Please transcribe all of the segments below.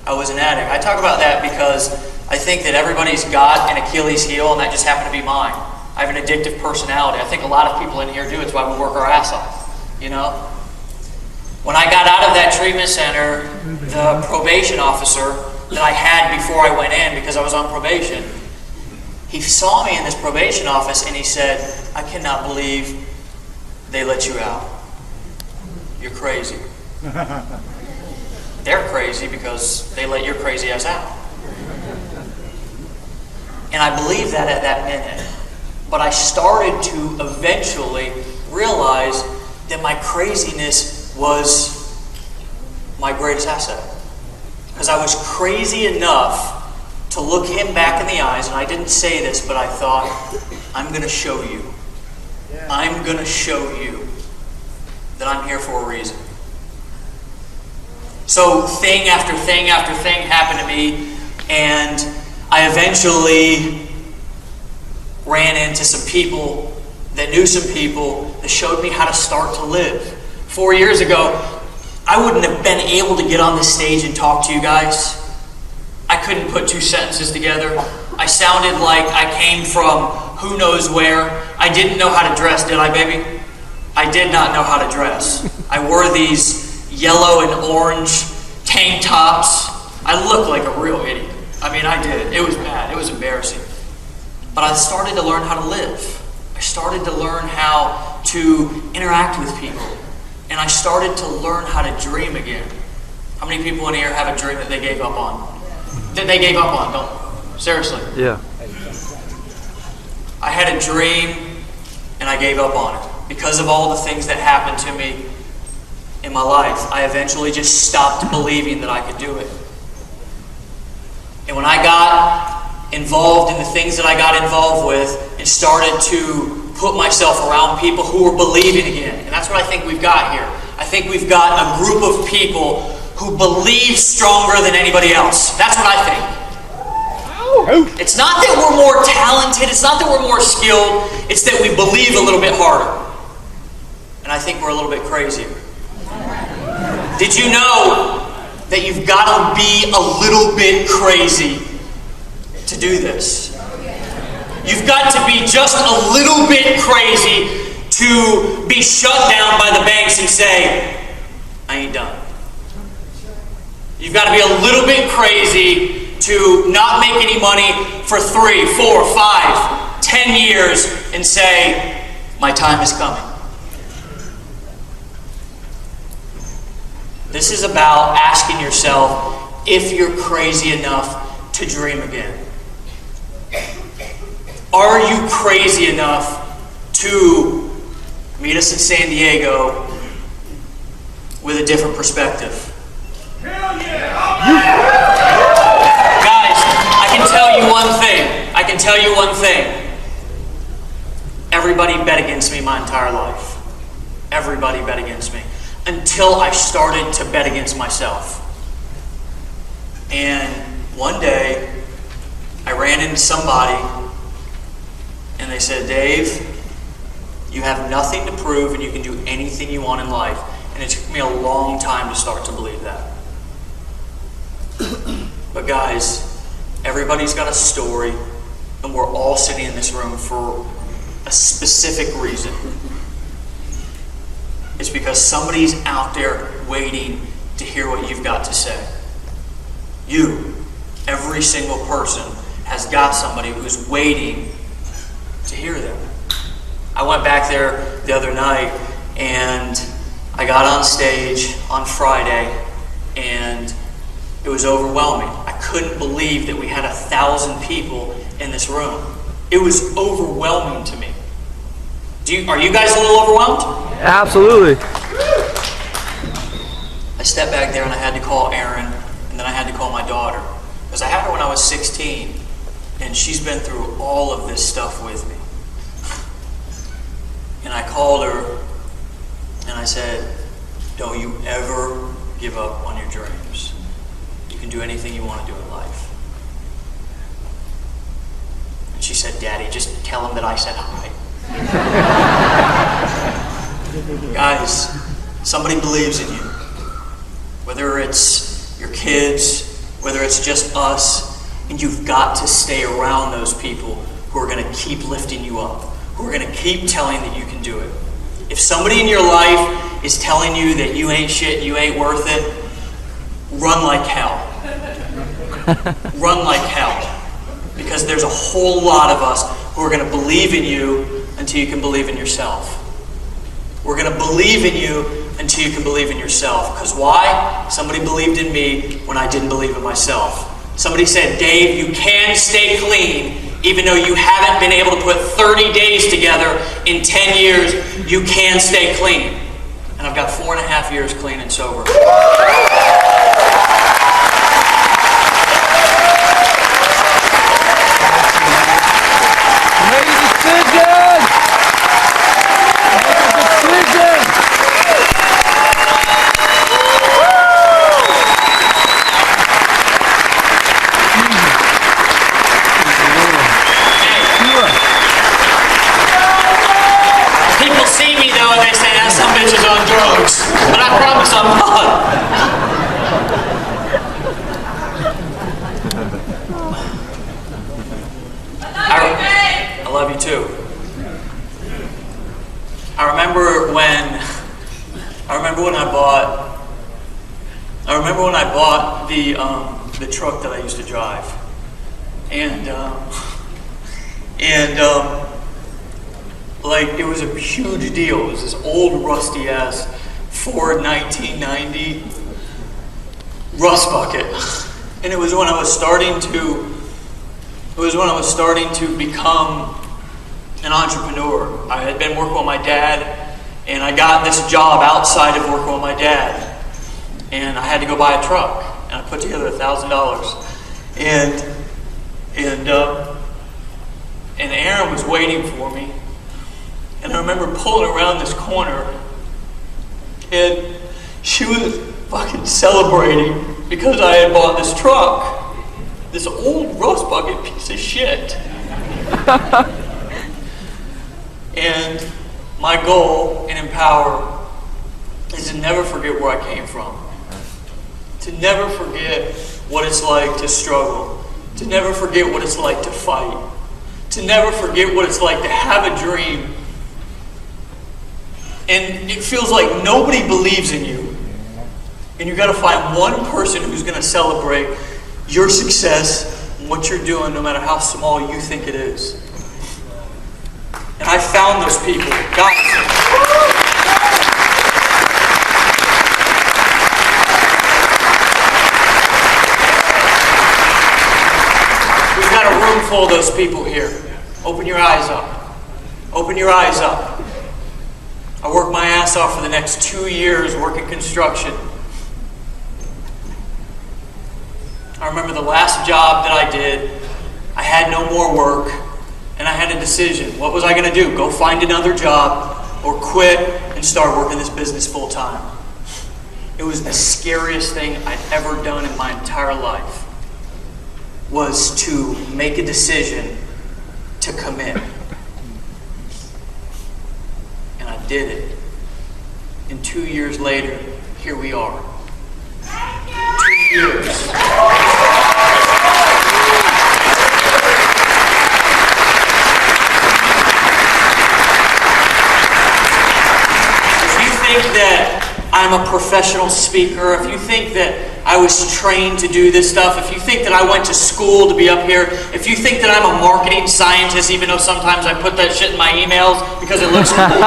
I was an addict. I talk about that because I think that everybody's got an Achilles heel, and that just happened to be mine. I have an addictive personality. I think a lot of people in here do. It's why we work our ass off, you know? When I got out of that treatment center, the probation officer that I had before I went in, because I was on probation, he saw me in this probation office and he said, "I cannot believe they let you out. You're crazy." They're crazy because they let your crazy ass out. And I believed that at that minute. But I started to eventually realize that my craziness was my greatest asset. Because I was crazy enough to look him back in the eyes, and I didn't say this, but I thought, I'm going to show you. I'm going to show you that I'm here for a reason. So thing after thing after thing happened to me, and I eventually ran into some people that knew some people that showed me how to start to live. 4 years ago, I wouldn't have been able to get on this stage and talk to you guys. I couldn't put two sentences together. I sounded like I came from who knows where. I didn't know how to dress, did I, baby? I did not know how to dress. I wore these yellow and orange tank tops. I looked like a real idiot. I mean, I did. It was bad. It was embarrassing. But I started to learn how to live. I started to learn how to interact with people. And I started to learn how to dream again. How many people in here have a dream that they gave up on? That they gave up on, don't? Seriously. Yeah. I had a dream and I gave up on it. Because of all the things that happened to me in my life, I eventually just stopped believing that I could do it. And when I got involved in the things that I got involved with and started to put myself around people who were believing again, and that's what I think we've got here. I think we've got a group of people who believe stronger than anybody else. That's what I think. It's not that we're more talented, it's not that we're more skilled, it's that we believe a little bit harder. And I think we're a little bit crazier. Did you know that you've got to be a little bit crazy to do this? You've got to be just a little bit crazy to be shut down by the banks and say, I ain't done. You've got to be a little bit crazy to not make any money for 3, 4, 5, 10 years and say, my time is coming. This is about asking yourself if you're crazy enough to dream again. Are you crazy enough to meet us in San Diego with a different perspective? Hell yeah! Guys, I can tell you one thing. I can tell you one thing. Everybody bet against me my entire life. Everybody bet against me. Until I started to bet against myself. And one day, I ran into somebody and they said, Dave, you have nothing to prove and you can do anything you want in life. And it took me a long time to start to believe that. But guys, everybody's got a story and we're all sitting in this room for a specific reason. It's because somebody's out there waiting to hear what you've got to say. You, every single person, has got somebody who's waiting to hear them. I went back there the other night and I got on stage on Friday and it was overwhelming. I couldn't believe that we had 1,000 people in this room. It was overwhelming to me. Are you guys a little overwhelmed? Absolutely. I stepped back there and I had to call Erin, and then I had to call my daughter. Because I had her when I was 16, and she's been through all of this stuff with me. And I called her, and I said, don't you ever give up on your dreams. You can do anything you want to do in life. And she said, Daddy, just tell him that I said hi. Guys, somebody believes in you. Whether it's your kids, whether it's just us, and you've got to stay around those people who are going to keep lifting you up, who are going to keep telling that you can do it. If somebody in your life is telling you that you ain't shit, you ain't worth it, run like hell. Run like hell. Because there's a whole lot of us who are going to believe in you until you can believe in yourself. We're going to believe in you until you can believe in yourself. Because why? Somebody believed in me when I didn't believe in myself. Somebody said, Dave, you can stay clean even though you haven't been able to put 30 days together in 10 years. You can stay clean. And I've got 4.5 years clean and sober. People see me though and they say, that some bitch is on drugs. But I promise I'm not. I love you too. I remember when I bought the truck that I used to drive, and like it was a huge deal. It was this old rusty ass Ford 1990 rust bucket, and it was when I was starting to become an entrepreneur. I had been working with my dad, and I got this job outside of working with my dad, and I had to go buy a truck, and I put together $1,000, and Erin was waiting for me, and I remember pulling around this corner, and she was fucking celebrating because I had bought this truck, this old rust bucket piece of shit. And my goal in Empower is to never forget where I came from. To never forget what it's like to struggle. To never forget what it's like to fight. To never forget what it's like to have a dream. And it feels like nobody believes in you. And you've got to find one person who's going to celebrate your success and what you're doing, no matter how small you think it is. And I found those people. Guys. We've got a room full of those people here. Open your eyes up. Open your eyes up. I worked my ass off for the next 2 years working construction. I remember the last job that I did, I had no more work. And I had a decision. What was I going to do? Go find another job or quit and start working this business full time? It was the scariest thing I'd ever done in my entire life, was to make a decision to commit. And I did it. And 2 years later, here we are. 2 years. That I'm a professional speaker, if you think that I was trained to do this stuff, if you think that I went to school to be up here, if you think that I'm a marketing scientist, even though sometimes I put that shit in my emails because it looks cool.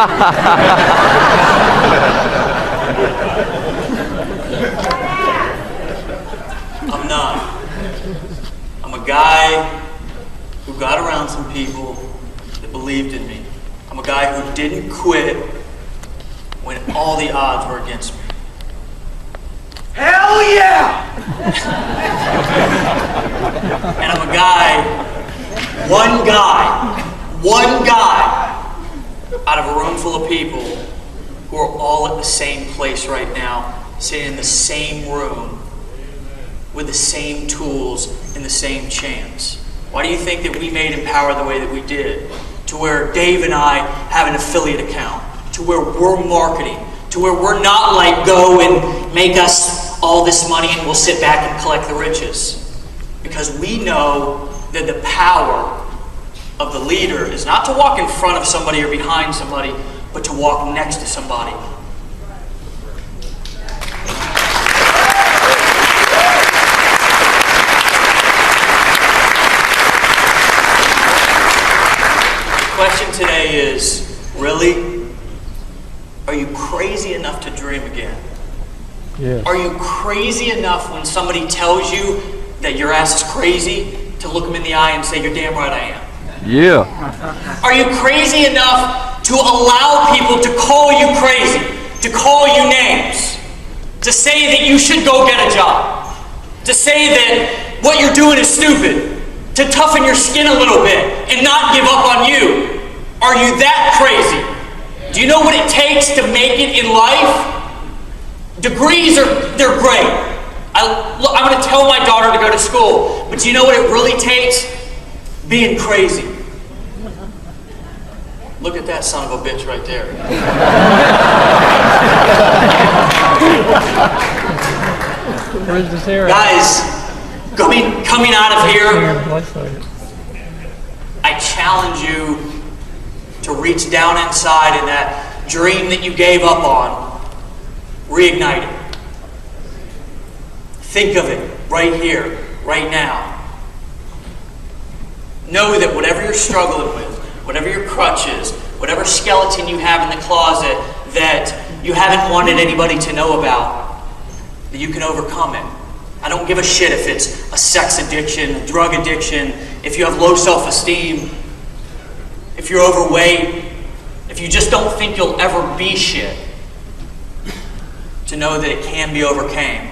I'm not. I'm a guy who got around some people that believed in me. I'm a guy who didn't quit when all the odds were against me. Hell yeah! And I'm a guy, one guy, out of a room full of people who are all at the same place right now, sitting in the same room, with the same tools and the same chance. Why do you think that we made Empower the way that we did? To where Dave and I have an affiliate account. To where we're marketing, to where we're not like, go and make us all this money and we'll sit back and collect the riches. Because we know that the power of the leader is not to walk in front of somebody or behind somebody, but to walk next to somebody. The question today is, really? Are you crazy enough to dream again? Yeah. Are you crazy enough when somebody tells you that your ass is crazy to look them in the eye and say, you're damn right I am? Yeah. Are you crazy enough to allow people to call you crazy, to call you names, to say that you should go get a job, to say that what you're doing is stupid, to toughen your skin a little bit and not give up on you? Are you that crazy? Do you know what it takes to make it in life? Degrees they're great. I'm going to tell my daughter to go to school, but do you know what it really takes? Being crazy. Look at that son of a bitch right there. Where's the Sarah? Guys, coming out of here, I challenge you to reach down inside and that dream that you gave up on, reignite it. Think of it right here, right now. Know that whatever you're struggling with, whatever your crutch is, whatever skeleton you have in the closet that you haven't wanted anybody to know about, that you can overcome it. I don't give a shit if it's a sex addiction, a drug addiction, if you have low self-esteem, if you're overweight, if you just don't think you'll ever be shit. To know that it can be overcome.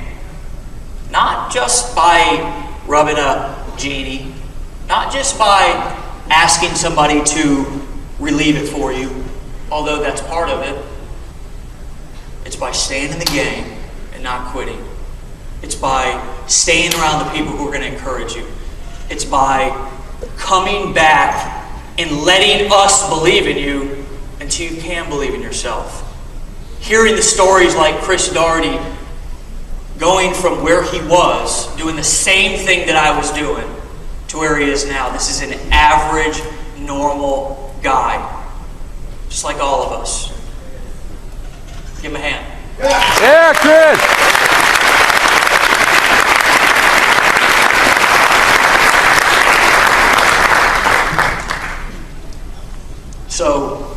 Not just by rubbing a genie, not just by asking somebody to relieve it for you, although that's part of it. It's by staying in the game and not quitting. It's by staying around the people who are going to encourage you. It's by coming back and letting us believe in you until you can believe in yourself. Hearing the stories like Chris Daugherty going from where he was, doing the same thing that I was doing, to where he is now. This is an average, normal guy. Just like all of us. Give him a hand. Yeah, Chris! So,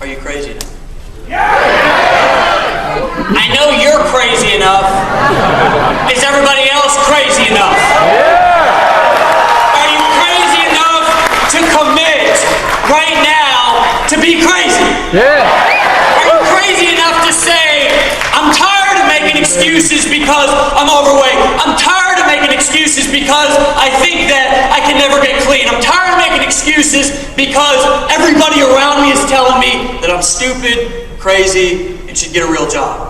are you crazy now? I know you're crazy enough. Is everybody else crazy enough? Are you crazy enough to commit right now to be crazy? Yeah. Are you crazy enough to say, I'm tired of making excuses because I'm overweight. I'm tired of making excuses because I think that I can never get clean. I'm tired of making excuses because everybody around me is telling me that I'm stupid, crazy, and should get a real job.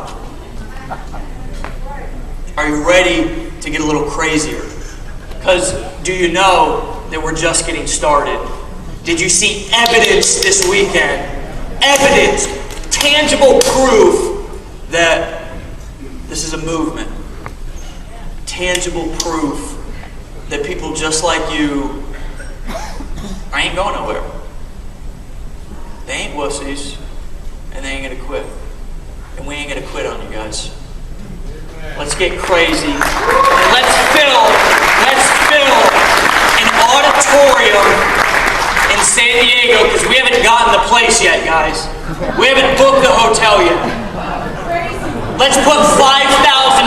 Are you ready to get a little crazier? Because do you know that we're just getting started? Did you see evidence this weekend? Evidence, tangible proof that this is a movement. Tangible proof that people just like you ain't going nowhere. They ain't wussies, and they ain't gonna quit. And we ain't gonna quit on you guys. Let's get crazy. And let's fill an auditorium in San Diego, because we haven't gotten the place yet, guys. We haven't booked the hotel yet. Let's put 5,000